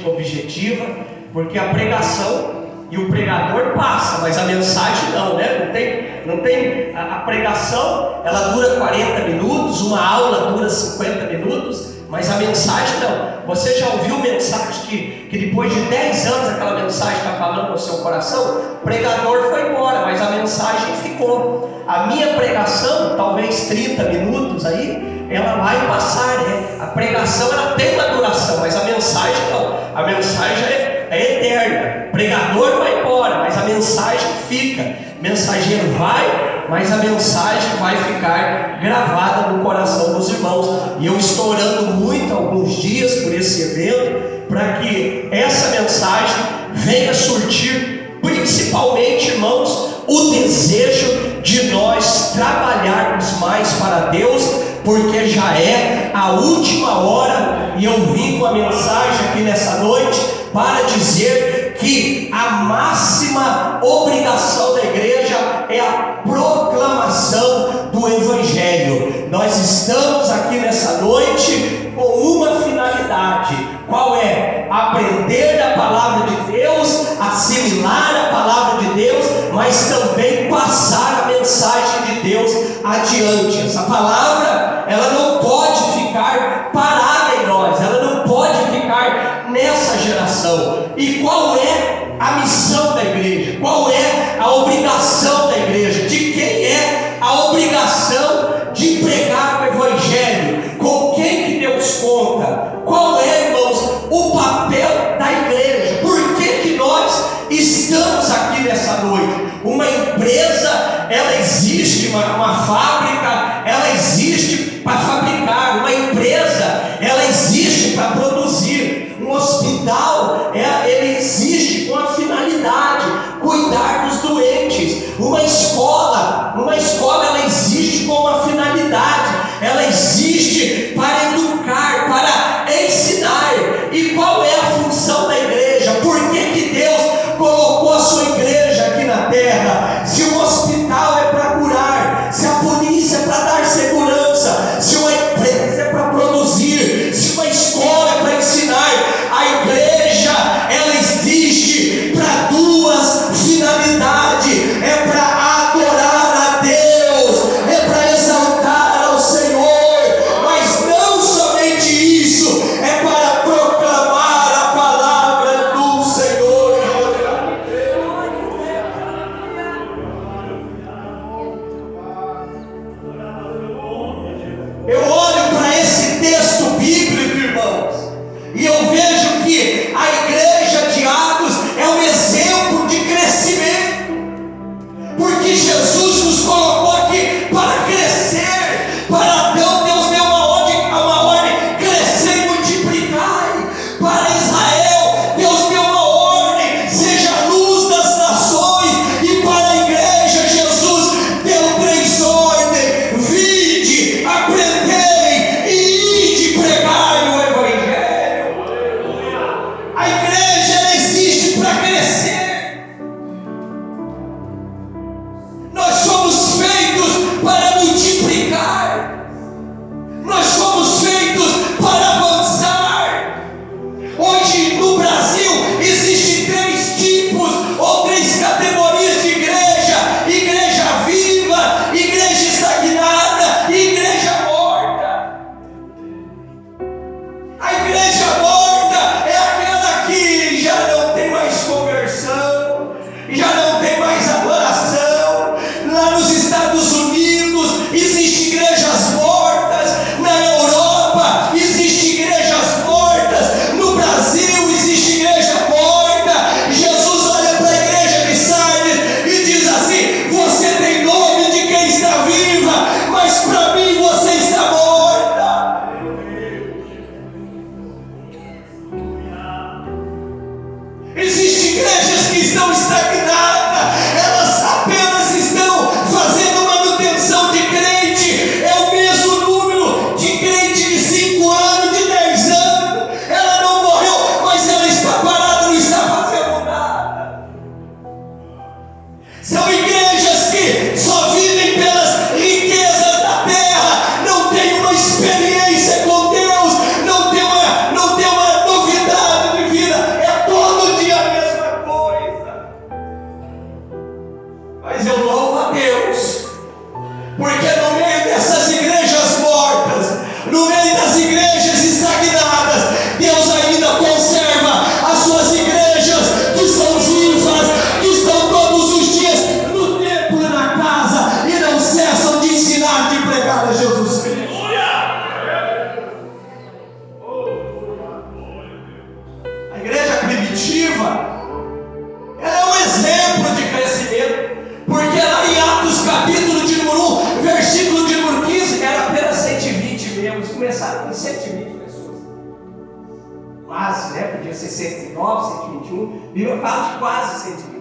objetiva, porque a pregação e o pregador passa, mas a mensagem não, né? Não tem a pregação, ela dura 40 minutos, uma aula dura 50 minutos, mas a mensagem não. Você já ouviu mensagem que depois de 10 anos aquela mensagem está falando no seu coração? O pregador foi embora, mas a mensagem ficou. A minha pregação, talvez 30 minutos aí, ela vai passar, né? A pregação ela tem uma duração, mas a mensagem não. A mensagem é eterna. O pregador vai embora, mas a mensagem fica. O mensageiro vai, mas a mensagem vai ficar gravada no coração dos irmãos. E eu estou orando muito alguns dias por esse evento, para que essa mensagem venha surtir, principalmente, irmãos, o desejo de nós trabalharmos mais para Deus, porque já é a última hora. E eu vim com a mensagem aqui nessa noite para dizer que a máxima obrigação da igreja é a proclamação do Evangelho. Nós estamos aqui nessa noite com uma finalidade. Qual é? Aprender da palavra de Deus, assimilar a palavra de Deus, mas também passar a mensagem de Deus adiante. Essa palavra, ela não pode ficar parada em nós, ela não pode ficar nessa geração. E qual é a missão da igreja? Qual é a obrigação da igreja? De quem é a obrigação de pregar o Evangelho? Com quem que Deus conta? Qual é, irmãos, o papel da igreja? Por que nós estamos aqui nessa noite? Uma empresa, ela existe, uma fábrica, ela existe para fabricar. Uma empresa, ela existe para produzir. Um hospital, ele existe com a finalidade cuidar dos doentes. Uma escola, ela existe com uma finalidade. Ela existe para educar, para ensinar. E qual é a função da igreja? Por que Deus colocou a sua igreja aqui na terra? Se um hospital é para curar, se a polícia é para dar segurança, se uma empresa é para produzir, se uma escola é para A igreja primitiva, ela é um exemplo de crescimento, porque lá em Atos capítulo de número 1, versículo de número 15, era apenas 120 membros, começaram com 120 pessoas, quase, né? Podia ser 109, 121, a Bíblia fala de quase 120.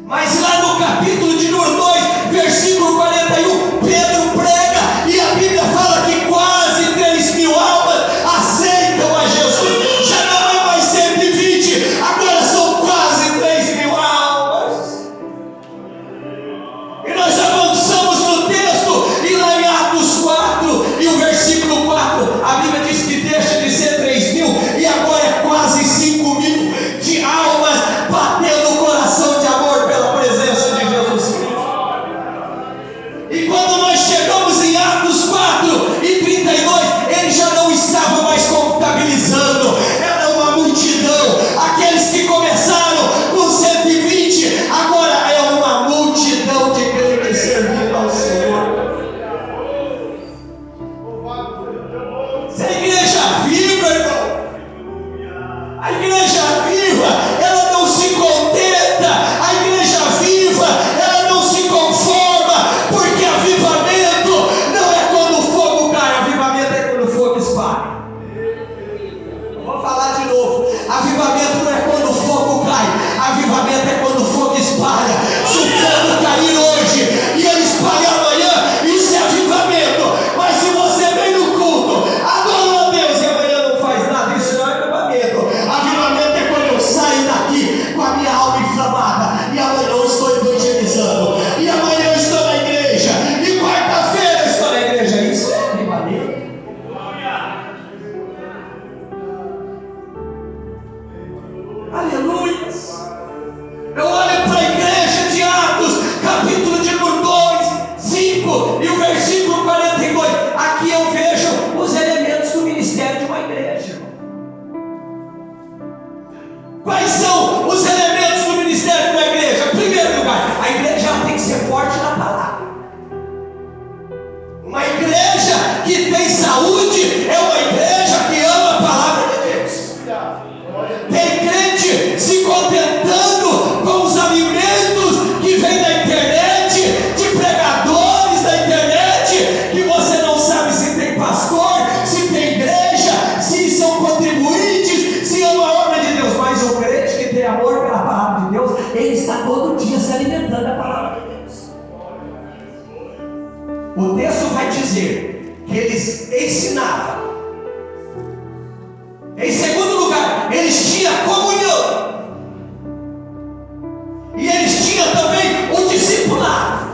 Mas lá no capítulo de número 2, versículo 41, Pedro prega e a Bíblia fala que quase 3.000 almas aceitam a Jesus. Já não é mais 120, agora são quase 3.000 almas. E nós avançamos no texto, e lá em Atos 4, e o versículo 4, a Bíblia diz que deixa de ser 3.000 e agora é quase 5.000 de almas batendo o coração de amor pela presença de Jesus Cristo. E quando nós chegamos em Atos 4 e 32, ele já não estava mais contabilizando, era uma multidão. Aqueles que começaram com 120, agora é uma multidão de crentes servindo ao Senhor. Se a igreja viva, irmão, a igreja viva, ela não se contenta, a igreja viva, ela não se conforma, porque avivamento não é quando o fogo cai, avivamento é quando o fogo espalha. Eu vou falar de novo, avivamento não é quando o fogo cai, avivamento é quando o fogo espalha. Se o fogo cair hoje e ele espalhar amanhã, isso é avivamento. Mas se você vem no culto, adora a Deus e amanhã não faz nada, isso não é avivamento. Avivamento é quando eu saio daqui com a minha alma inflamada, e amanhã eu estou evangelizando, e amanhã eu estou na igreja, e quarta-feira eu estou na igreja. Isso é avivamento. Aleluia. Eu olho para a igreja de Atos, capítulo de número 2, 5 e o versículo 42. Aqui eu vejo os elementos do ministério de uma igreja. Quais são os elementos do ministério de uma igreja? Em primeiro lugar, a igreja ela tem que ser forte na palavra. Uma igreja que tem saúde é uma igreja que ama a palavra de Deus. Tem crente se contentando com os alimentos que vêm da internet, de pregadores da internet, que você não sabe se tem pastor, se tem igreja, se são contribuintes, se ama a obra de Deus. Mas o crente que tem amor pela palavra de Deus, ele está todo dia se alimentando da palavra de Deus. O texto vai dizer que eles ensinavam. Em segundo lugar, eles tinham comunhão. E eles tinham também o discipulado.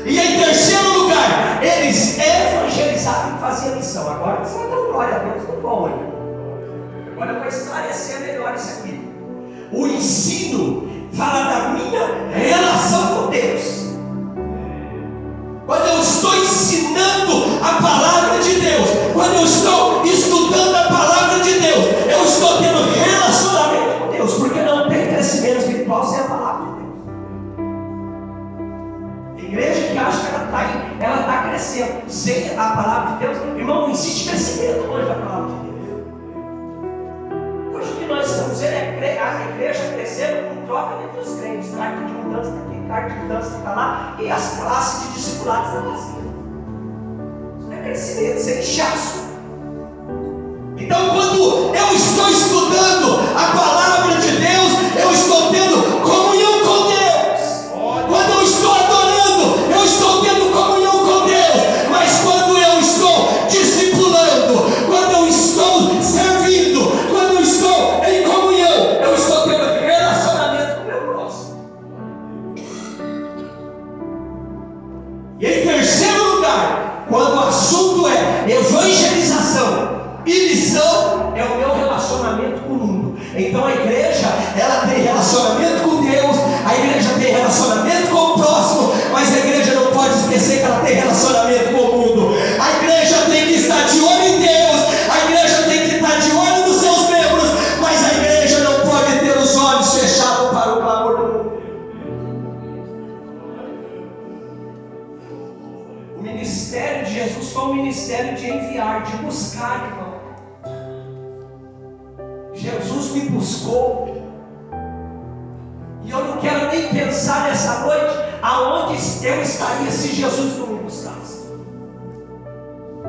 E em terceiro lugar, eles evangelizavam e faziam missão. Agora você vai dar glória a Deus no bom aí. Agora eu vou esclarecer melhor isso aqui. O ensino fala da minha relação com Deus. Quando eu estou ensinando a palavra de Deus, quando eu estou estudando a palavra de Deus, eu estou tendo relacionamento com Deus, porque não tem crescimento espiritual sem a palavra de Deus. A igreja que acha que ela está crescendo sem a palavra de Deus, irmão, não existe crescimento longe da palavra de Deus. Hoje o que nós estamos vendo é a igreja crescendo com troca entre os crentes, carta de mudança daqui, carta de mudança para lá, e as classes de discipulados da vazia. Isso não é crescimento, isso é inchaço. Então, quando eu estou estudando a palavra de Deus, eu estou tendo comunhão com Deus. Quando eu estou adorando, eu estou tendo comunhão com Deus. Mas quando eu estou discipulando, quando eu estou servindo, quando eu estou em comunhão, eu estou tendo relacionamento com o meu próximo. E em terceiro lugar, quando o assunto é evangelização e missão, é o meu relacionamento com o mundo. Então a igreja, ela tem relacionamento com Deus, a igreja tem relacionamento com o próximo, mas a igreja não pode esquecer que ela tem relacionamento com o mundo. A igreja tem que estar de olho em Deus, a igreja tem que estar de olho nos seus membros, mas a igreja não pode ter os olhos fechados para o clamor do mundo. O ministério de Jesus foi um ministério de enviar, de buscar, irmão. Jesus me buscou. E eu não quero nem pensar nessa noite aonde eu estaria se Jesus não me buscasse.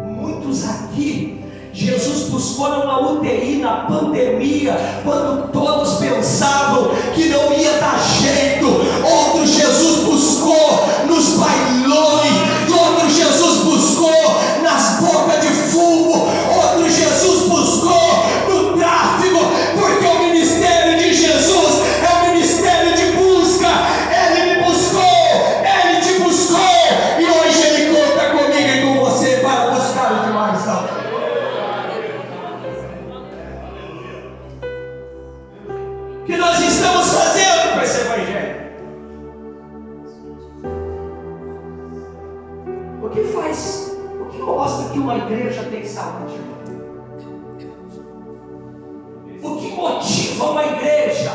Muitos aqui, Jesus buscou numa UTI, na pandemia, quando todos pensavam que não ia dar jeito. Outros Jesus buscou nos bailões, outros Jesus buscou nas bocas de fumo, outros Jesus buscou no tráfego, porque o ministério de Jesus é o ministério de busca. Ele me buscou, Ele te buscou, e hoje Ele conta comigo e com você para buscar o que mais está. O que nós estamos fazendo com esse evangelho? O que faz? O que mostra que uma igreja tem saúde? O que motiva uma igreja?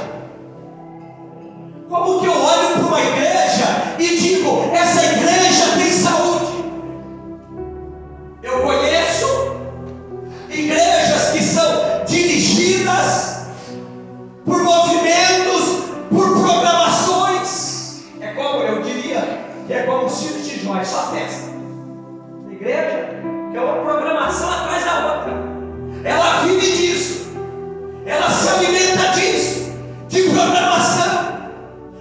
Como que eu olho para uma igreja e digo, essa igreja tem saúde? Eu conheço igrejas que são dirigidas por movimentos, por programações. É como, eu diria, que é como os filhos de Jó, é só festa. A igreja que é uma programação atrás da outra. Ela vive disso. Ela se alimenta disso, de programação.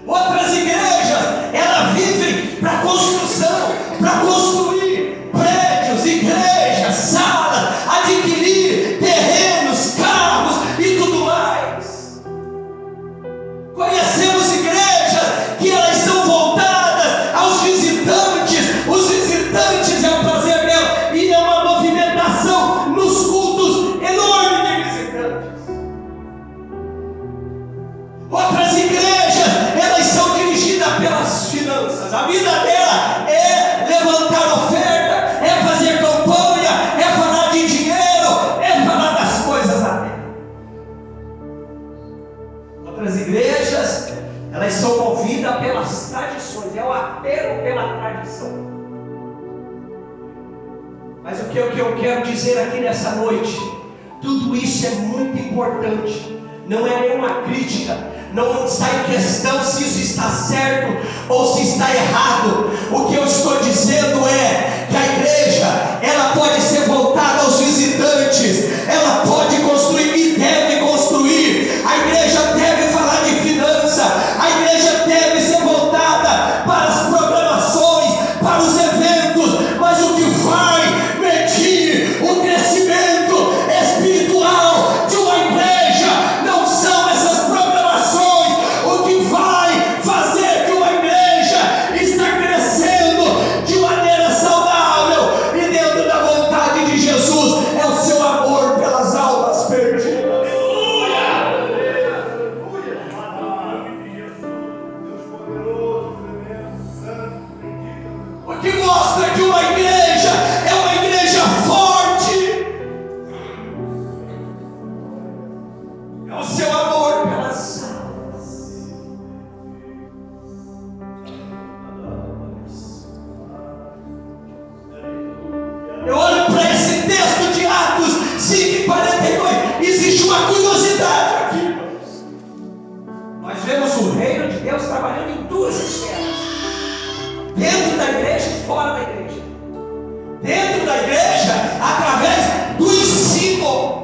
Outras igrejas, ela vive para construção, para construir prédios, igrejas, salas, adquirir terrenos, carros e tudo mais. Conhecemos igrejas que elas são voltadas aos visitantes. Os visitantes é o prazer dela, e é uma movimentação nos cultos enorme de visitantes. Outras igrejas, elas são dirigidas pelas finanças. A vida dela é levantar oferta, é fazer campanha, é falar de dinheiro, é falar das coisas da terra. Outras igrejas, elas são movidas pelas tradições, é o apelo pela tradição. Mas o que eu quero dizer aqui nessa noite, tudo isso é muito importante, não é nenhuma crítica, não está em questão se isso está certo ou se está errado. O que eu estou dizendo é que a igreja, ela pode ser voltada aos visitantes, ela pode construir e deve construir. A igreja deve falar de finança, a igreja deve ser voltada para as programações, para os eventos, mas o que vai medir o crescimento espiritual de uma igreja não são essas programações. O que vai fazer que uma igreja está crescendo de maneira saudável e dentro da vontade de Jesus é o seu amor pelas almas perdidas. O que mostra que uma igreja é uma igreja forte é o seu amor pelas almas. Eu olho para esse texto de Atos 5:42. Existe uma curiosidade aqui, irmãos. Nós vemos o reino de Deus trabalhando em duas esferas: dentro da igreja e fora da igreja. Dentro da igreja, através do ensino.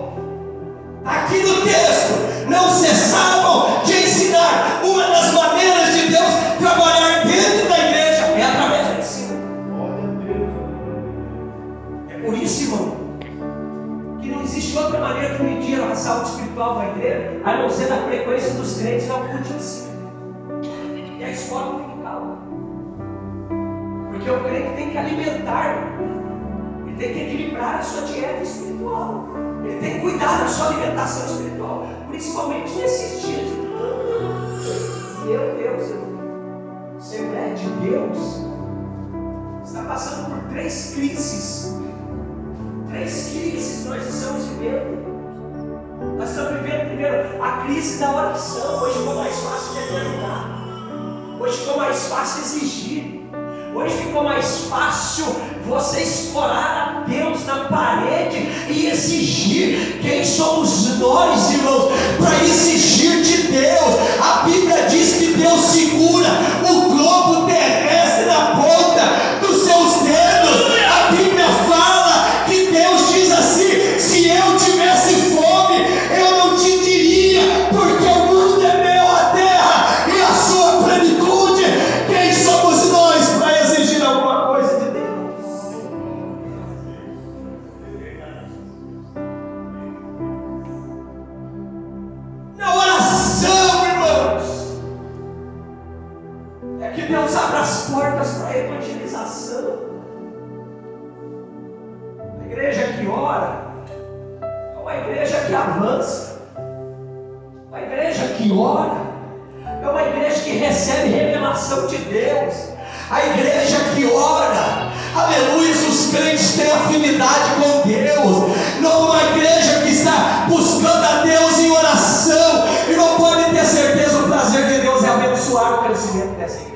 Aqui no texto, não cessavam de ensinar. Uma das maneiras de Deus trabalhar dentro da igreja é através do ensino. É por isso, irmão, que não existe outra maneira de medir a saúde espiritual da igreja a não ser na frequência dos crentes ao culto de ensino e a escola dominical. Porque o crente tem que alimentar, ele tem que equilibrar a sua dieta espiritual, ele tem que cuidar da sua alimentação espiritual, principalmente nesses dias. Meu Deus, ser mulher de Deus está passando por três crises. Três crises nós estamos vivendo. Nós estamos vivendo primeiro a crise da oração. Hoje ficou mais fácil de perguntar. Hoje ficou mais fácil exigir. Hoje ficou mais fácil você escorar a Deus na parede e exigir. Quem somos nós, irmãos, para exigir de Deus? A Bíblia diz que Deus segura o globo terrestre na ponta dos seus dedos. A Bíblia fala que Deus diz assim: se eu tivesse fome, eu não te diria, porque o mundo é meu, a terra e a sua plenitude. Quem somos nós para exigir alguma coisa de Deus? Na oração, irmãos, é que Deus abre as portas para a evangelização. A igreja que ora é uma igreja que avança, uma igreja que ora é uma igreja que recebe revelação de Deus. A igreja que ora, aleluia, os crentes têm afinidade com Deus. Não uma igreja que está buscando a Deus em oração e não pode ter certeza. O prazer de Deus é abençoar o crescimento dessa igreja.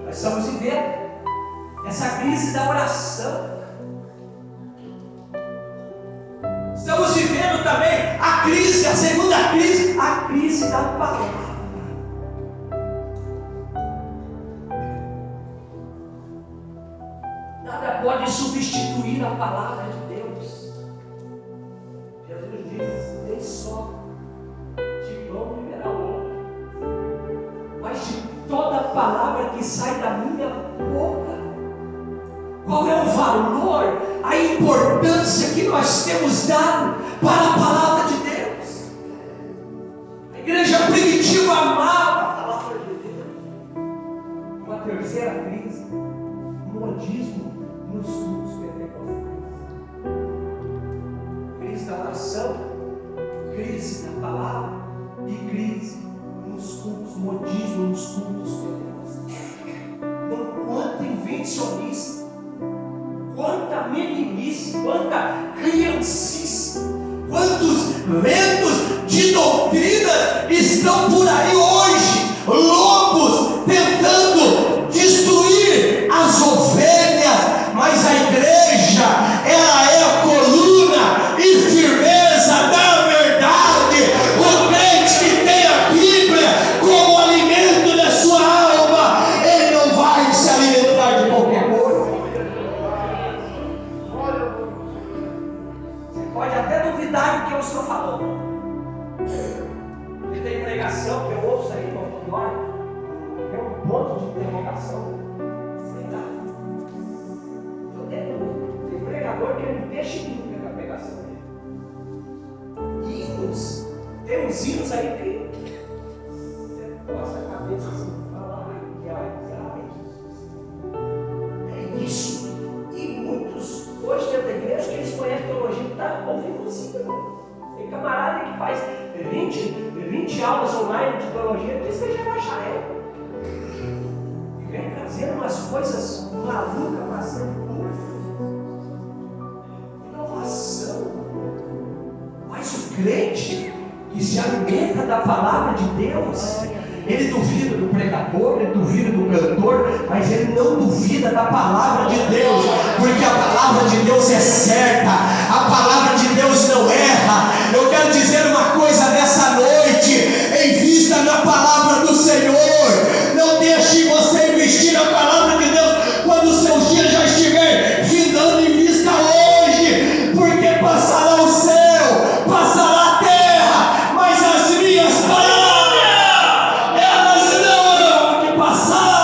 Nós estamos vivendo essa crise da oração. Estamos vivendo também a crise, a segunda crise, a crise da palavra. Nada pode substituir a palavra de Deus. Jesus diz: nem só de pão viverá o homem, mas de toda palavra que sai da minha boca. Qual é o valor, a importância que nós temos dado para a palavra de Deus? A igreja primitiva amava a palavra de Deus. Uma terceira crise: modismo nos cultos pentecostais. Crise da oração, crise da palavra e crise nos cultos, modismo nos cultos pentecostais. Quanta invencionista, quanta meninice, quanta criancice, quantos ventos de doutrina estão por aí hoje, lobos tentando destruir as ovelhas, mas a igreja, ela é a coluna e firmeza da verdade. O crente que tem a Bíblia como alimento da sua alma, ele não vai se alimentar de qualquer coisa. Você pode até duvidar do que eu estou falando. Tem pregação que eu ouço aí no auditório, tem um ponto de interrogação. Sei lá. Eu tenho. Tem pregador que ele não deixa ninguém na pregação dele. Hinos. Tem uns hinos aí que você coça a cabeça assim, fala, é isso. E muitos hoje dentro da igreja que eles conhecem teologia e estão ouvindo assim, irmão. Tem camarada que faz 20 aulas online de teologia, diz que já é bacharel. E vem trazendo umas coisas malucas para ser inovação. Mas o crente que se alimenta da palavra de Deus, ele duvida do pregador, ele duvida do cantor, mas ele não duvida da palavra de Deus, porque a palavra de Deus é certa, a palavra de Deus não erra. Eu quero dizer uma coisa nessa noite: em vista da palavra do Senhor, não deixe você investir na palavra de Deus quando o seu dia já estiver findando em vista hoje, porque passará o céu, passará a terra, mas as minhas palavras, elas não hão de passar.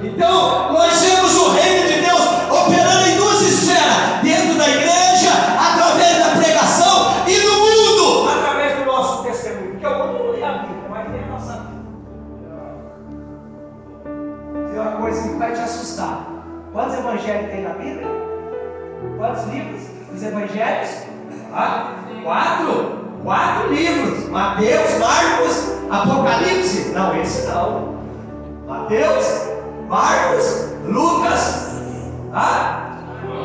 Então, nós vemos o reino de Deus operando em duas esferas: dentro da igreja, através da pregação, e no mundo, através do nosso testemunho. Porque o mundo não lê a Bíblia, mas lê a nossa Bíblia. Tem uma coisa que vai te assustar: quantos evangelhos tem na Bíblia? Quantos livros? Os evangelhos? Quatro livros: Mateus, Marcos, Apocalipse. Não, esse não. Mateus, Marcos, Lucas,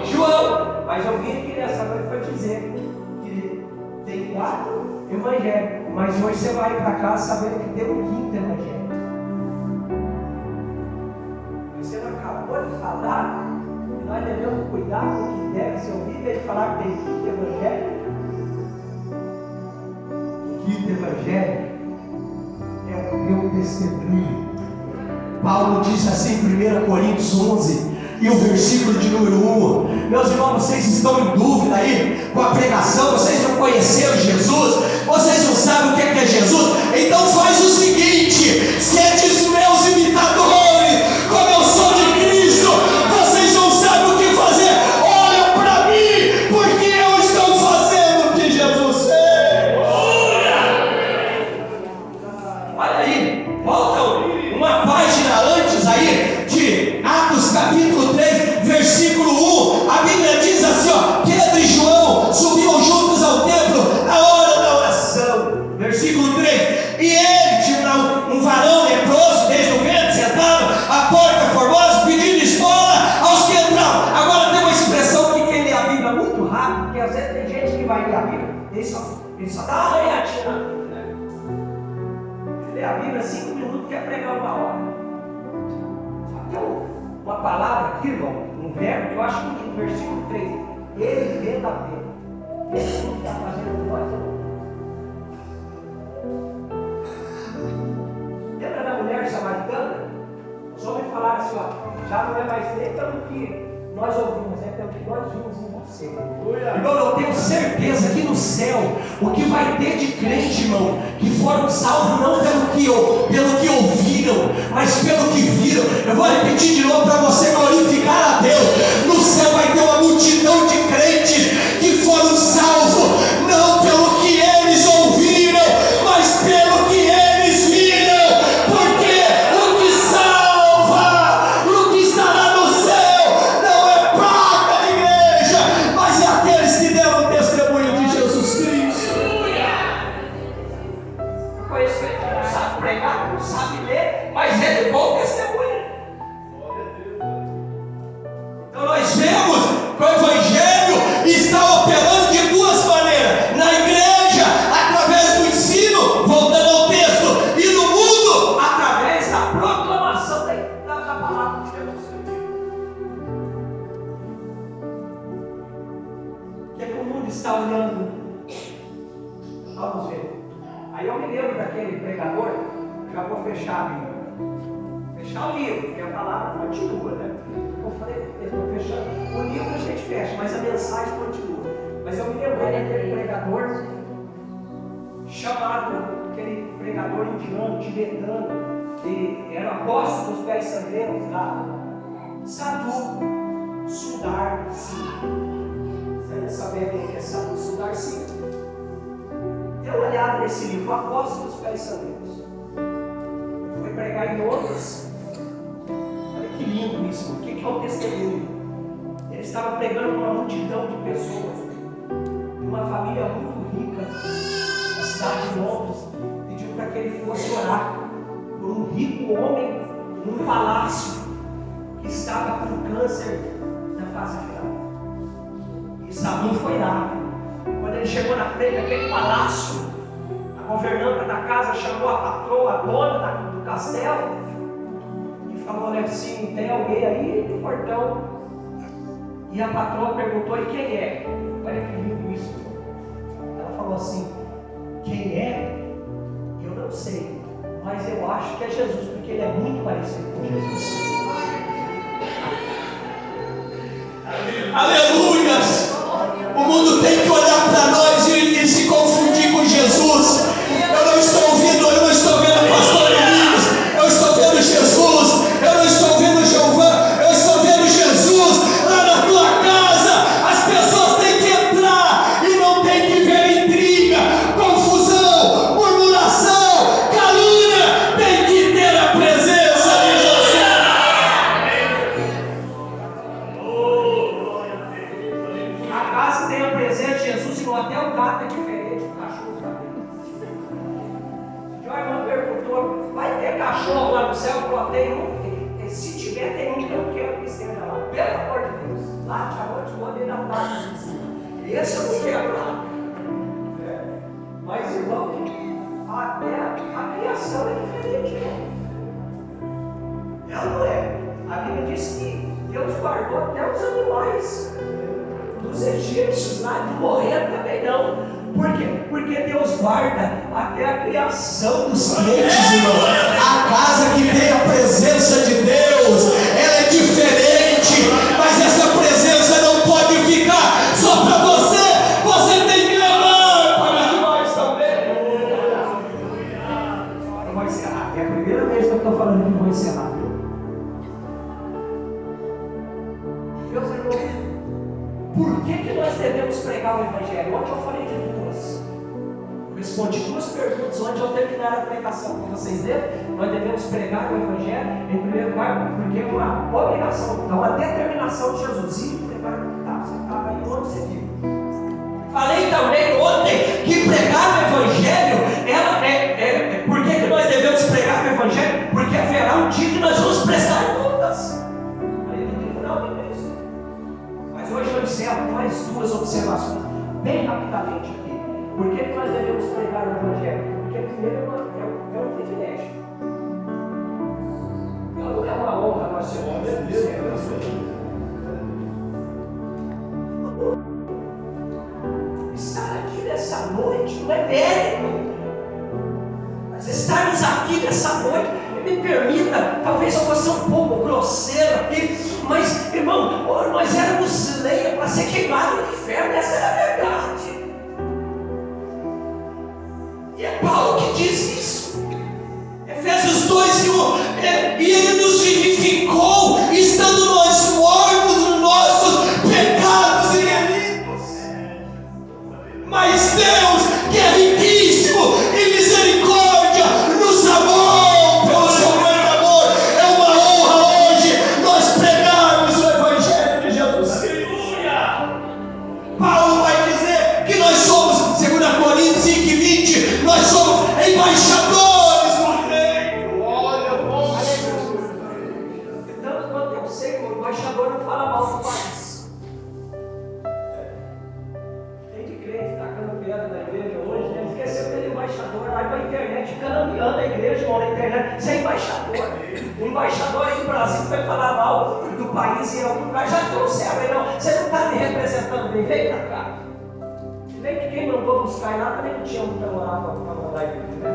João. Mas eu vim aqui nessa noite para dizer que tem 4 evangelhos, mas hoje você vai para casa sabendo que tem um 5º evangelho. devemos cuidar com o que deve ser ouvido. Ele falar que tem quinto evangelho. O quinto evangelho é o meu testemunho. Paulo diz assim em 1 Coríntios 11, e o versículo de número 1. Meus irmãos, vocês estão em dúvida aí com a pregação, vocês não conheceram Jesus, vocês não sabem o que é Jesus, então faz o seguinte: sedes meus imitadores, como eu sou de Cristo, vocês não sabem o que fazer, olha para mim, porque eu estou fazendo o que Jesus fez. Olha aí, volta uma página antes aí, de Atos capítulo 3, versículo 1, a Bíblia diz assim, ó: Pedro e João subiam juntos ao templo na hora da oração. Versículo 3, e ele tinha um varão leproso desde o ventre, sentado à porta formosa, pedindo esmola aos que entravam. Agora tem uma expressão que quem lê a Bíblia muito rápido, porque às vezes tem gente que vai ler a Bíblia, ele só dá uma arranhadinha na Bíblia, né? Ele lê a Bíblia 5 minutos, quer pregar uma hora. Uma palavra aqui, irmão, um verbo, que eu acho que no versículo 3, ele vendo a Pedro. Esse não está fazendo nós, não. Lembra da mulher samaritana? Os homens falaram assim, ó, já não é mais nem pelo que nós ouvimos, é pelo que nós vimos em você. Irmão, eu tenho certeza que no céu, o que vai ter de crente, irmão, que foram salvos não pelo que ouviram, mas pelo que viram. Eu vou repetir de novo para você glorificar a Deus. No céu vai ter uma multidão de crentes que foram salvos, não pelo que eles ouviram, mas pelo que eles viram, porque o que salva, o que estará no céu, não é placa de igreja, mas é aqueles que deram testemunho de Jesus Cristo. Conheço ele, não sabe pregar, não sabe ler, mas ele é bom testemunho. Então nós vemos que o Evangelho está operando de duas maneiras: na igreja, através do ensino, voltando ao texto, e no mundo, através da proclamação da palavra de Jesus Cristo. O que é que o mundo está olhando? Vamos ver. Aí eu me lembro daquele pregador, já vou fechar a Bíblia. Fechar o livro, porque a palavra continua, né? Eu falei, eu estou fechando. O livro a gente fecha, mas a mensagem continua. Mas eu me lembrei daquele pregador chamado, aquele pregador indiano, tibetano, que era apóstolo dos pés sangrentos lá, Sadhu Sundar Singh. Você deve saber quem é Sadhu Sundar Singh? Dê uma olhada nesse livro, Apóstolo dos Pés Sangrentos. Foi pregar em Londres. Olha que lindo isso. O que é o testemunho? Ele estava pregando para uma multidão de pessoas, de uma família muito rica, da cidade de Londres. Pediu para que ele fosse orar por um rico homem num palácio que estava com câncer na fase final. E Sadhu foi lá. Quando ele chegou na frente daquele palácio, a governanta da casa chamou a patroa, a dona do castelo, e falou assim: tem alguém aí no portão? E a patroa perguntou: e quem é? Olha que lindo isso. Ela falou assim: quem é? Eu não sei, mas eu acho que é Jesus, porque ele é muito parecido com Jesus. Aleluias! O mundo tem que olhar para nós e se confundir com Jesus. Eu não estou vendo o pastor Elias, eu estou vendo Jesus. Eu não estou vendo Jeová, eu estou vendo Jesus lá na tua casa. As pessoas têm que entrar e não têm que ver intriga, confusão, murmuração, calúnia. Tem que ter a presença de Jesus. A casa tem a presença de Jesus, e até o gato é diferente do cachorro também. A irmã perguntou: vai ter cachorro lá no céu? Eu falei: tem um. Se tiver, tem um que eu quero que esteja lá. Pelo amor de Deus, late a noite, mandei na parte de cima. Esse eu não quero lá. Mas, irmão, até a criação é diferente, irmão. Ela não é. A Bíblia diz que Deus guardou até os animais. nós, dos egípcios lá, não morreram também não. Por quê? Porque Deus guarda até a criação dos crentes, irmão. A casa que tem a presença de Deus, ela é diferente, mas essa presença não pode ficar só para você. Você tem que levar para nós também. Eu vou encerrar. É a primeira vez que eu estou falando que eu vou encerrar. Meus irmãos, por que nós devemos pregar o Evangelho? Ontem eu falei de duas. Eu respondi duas perguntas onde eu terminar a pregação. Para vocês verem, nós devemos pregar o Evangelho, em primeiro lugar, porque é uma obrigação, é uma determinação de Jesus. E pregar, você estava aí onde você viu. Falei também ontem que pregar o Evangelho, por que nós devemos pregar o Evangelho? Porque haverá um dia que nós vamos prestar contas. Aí no tribunal de Deus. Mas hoje eu encerro mais duas observações, bem rapidamente aqui. Por que nós devemos pregar o Evangelho? Porque primeiro é um privilégio. Não é uma honra nós sermos estar aqui nessa noite não é mérito. Mas estarmos aqui nessa noite, me permita, talvez eu fosse um pouco grosseiro aqui, mas irmão, nós éramos lenha para ser queimado no inferno, essa era a verdade. E é Paulo que diz isso. Efésios 2:1, e ele nos vivificou, estando nós mortos nos nossos pecados e delitos. Mas Deus, que é riquíssimo em misericórdia, nos amou pelo seu grande amor. É uma honra hoje nós pregarmos o Evangelho de Jesus. Aleluia! Paulo vai dizer que nós somos, 2 Coríntios 5:20, nós somos embaixadores do reino. Olha, tanto quanto eu sei que o embaixador não fala mal do país. Tem de crente tacando pedra na igreja hoje, né? Esqueceu que ele é embaixador, vai para a internet, caminhando a igreja, irmão, na internet. Você é embaixador. O embaixador aí no Brasil vai falar mal do país em algum lugar. Já trouxeram aí, não. Você não está me representando bem, vem para cá. Vem que quem mandou buscar lá também não tinha muita moral para mandar a igreja, né?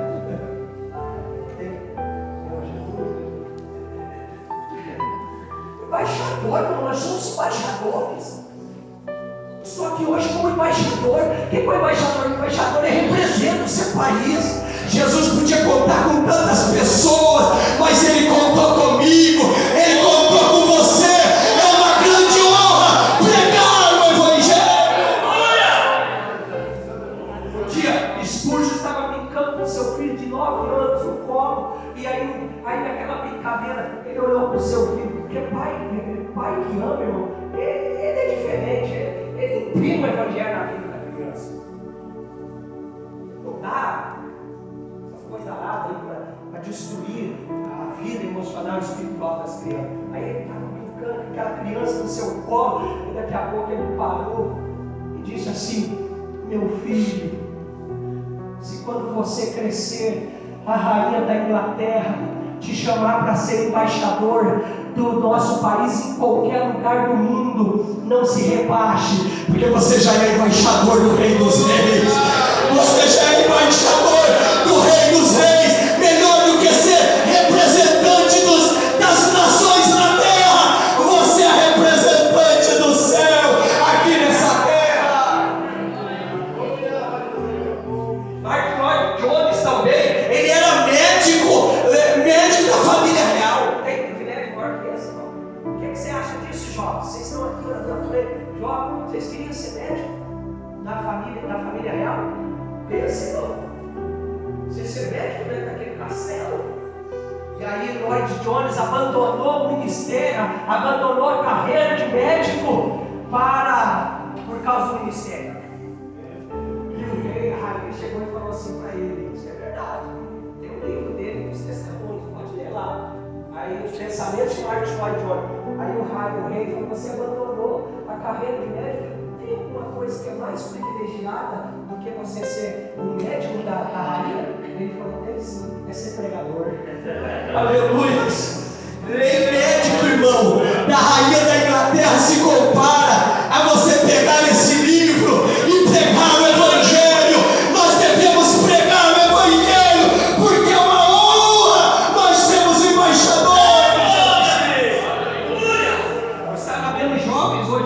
Embaixador, nós somos embaixadores. Estou aqui hoje como embaixador. Quem foi embaixador? O embaixador representa o seu país. Jesus podia contar com tantas pessoas, mas Ele contou comigo, Ele contou com você. É uma grande honra pregar o Evangelho. Um dia, Spurgeon estava brincando com seu filho de 9 anos no colo, e aí naquela brincadeira, ele olhou para o seu filho, porque pai que ama, irmão, ele é diferente, ele imprime o Evangelho na vida da criança. Não dá essa coisa arada aí para destruir a vida emocional e espiritual das crianças. Aí ele estava brincando com aquela criança no seu colo, e daqui a pouco ele parou e disse assim: meu filho, se quando você crescer, a rainha da Inglaterra te chamar para ser embaixador do nosso país em qualquer lugar do mundo, não se rebaixe, porque você já é embaixador do Rei dos Reis. Você já é embaixador do Rei dos Reis. Melhor do que ser representante das nações na terra, você é representante do céu aqui nessa terra. Mark Lloyd Jones também, ele era médico da família real. Tem privilégio maior que esse, irmão. O que você acha disso, jovens? Vocês estão aqui, eu falei, jovens, vocês queriam ser médico da família real? Pensa, irmão. Você ser médico dentro daquele castelo. E aí Lloyd Jones abandonou o ministério, abandonou a carreira de médico por causa do ministério. E o rei, a rainha, chegou e falou assim para ele: isso é verdade. Tem um livro dele, os testemunhos, pode ler lá. Aí os pensamentos de Lloyd Jones. Aí o rei falou: você abandonou a carreira de médico. Tem alguma coisa que é mais privilegiada do que você ser um médico da rainha? Ele falou: tem sim, é ser pregador. Aleluia! Nem médico, irmão, da rainha da Inglaterra se compara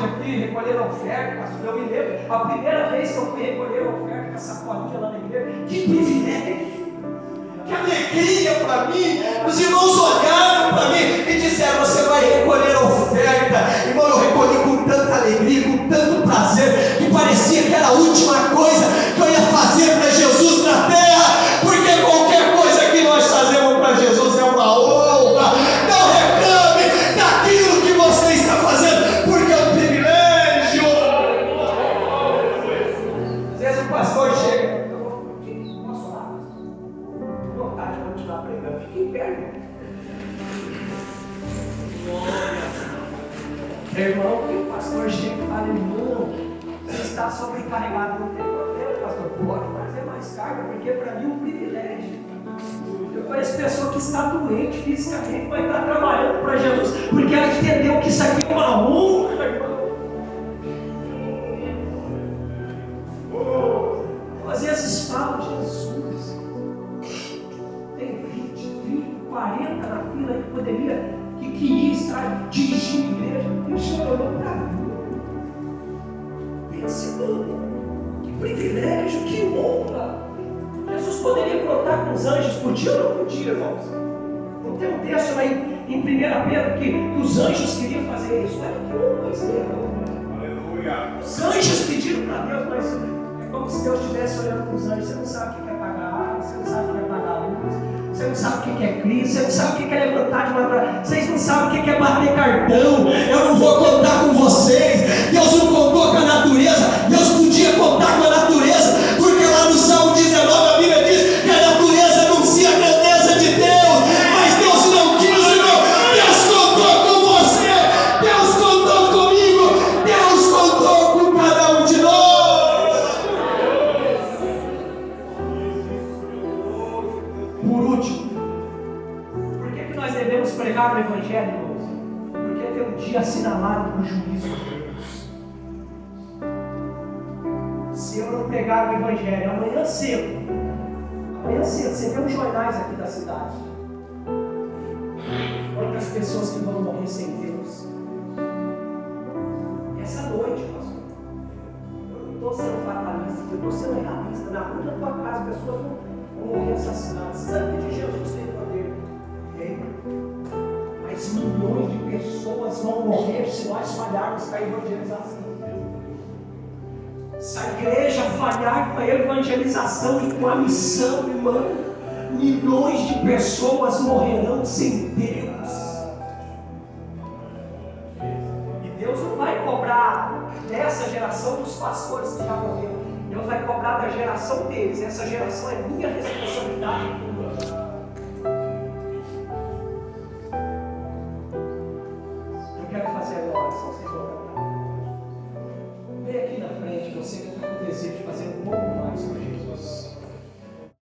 hoje aqui, recolher a oferta, pastor. Eu me lembro, a primeira vez que eu fui recolher a oferta com essa sacolinha lá na igreja, que privilégio! Que alegria para mim. Os irmãos olharam para mim e disseram: você vai recolher a oferta. Irmão, eu recolhi com tanta alegria, com tanto prazer, que parecia que era a última coisa que eu ia fazer para Jesus na terra, porque qualquer coisa que nós fazemos para Jesus é uma honra. Não reclame daquilo que você está fazendo, porque é um privilégio. Às vezes o pastor chega: posso orar? Vontade de continuar pregando, fique em pé, irmão, que o pastor chega e fala: irmão, você está sobrecarregado. Não tem problema, pastor, pode trazer mais carga, porque para mim é um privilégio. Eu conheço pessoa que está doente fisicamente, vai estar trabalhando para Jesus, porque ela entendeu que isso aqui é uma honra, irmão. Eu, às vezes falo de Jesus, tem 20, 40 na fila que poderia, que queria estar dirigindo a igreja, e o Senhor olhou para mim. Pense, que privilégio, que honra. Jesus poderia brotar com os anjos, podia ou não podia, irmãos? Não tem um texto lá em 1 Pedro que os anjos queriam fazer isso. Olha que honra isso, irmão. Aleluia. Os anjos pediram para Deus, mas é como se Deus estivesse olhando para os anjos. Você não sabe o que é pagar água, você não sabe o que é pagar a luz, você não sabe o que é crise, você não sabe o que é levantar de madrugada, vocês não sabem o que é bater cartão. Eu não vou contar com vocês. Deus não contou com a natureza. Deus podia contar com a natureza, porque lá no Salmo 19 a Bíblia diz que a natureza anuncia a grandeza de Deus, mas Deus não quis, irmão. Deus contou com você, Deus contou comigo, Deus contou com cada um de nós. Por último, por que nós devemos pregar o Evangelho, irmãos? Porque tem um dia assinalado para o juízo de Deus. Se eu não pregar o Evangelho amanhã cedo, você vê os jornais aqui da cidade, quantas pessoas que vão morrer sem Deus. Essa noite, pastor, eu não estou sendo fatalista, eu estou sendo realista. Na rua da tua casa, pessoas vão morrer assassinadas. Sangue de Jesus tem poder. Mas milhões de pessoas vão morrer se nós falharmos com a evangelização. Se a igreja falhar com a evangelização e com a missão, irmão, milhões de pessoas morrerão sem Deus. E Deus não vai cobrar dessa geração dos pastores que já morreram. Deus vai cobrar da geração deles. Essa geração é minha responsabilidade.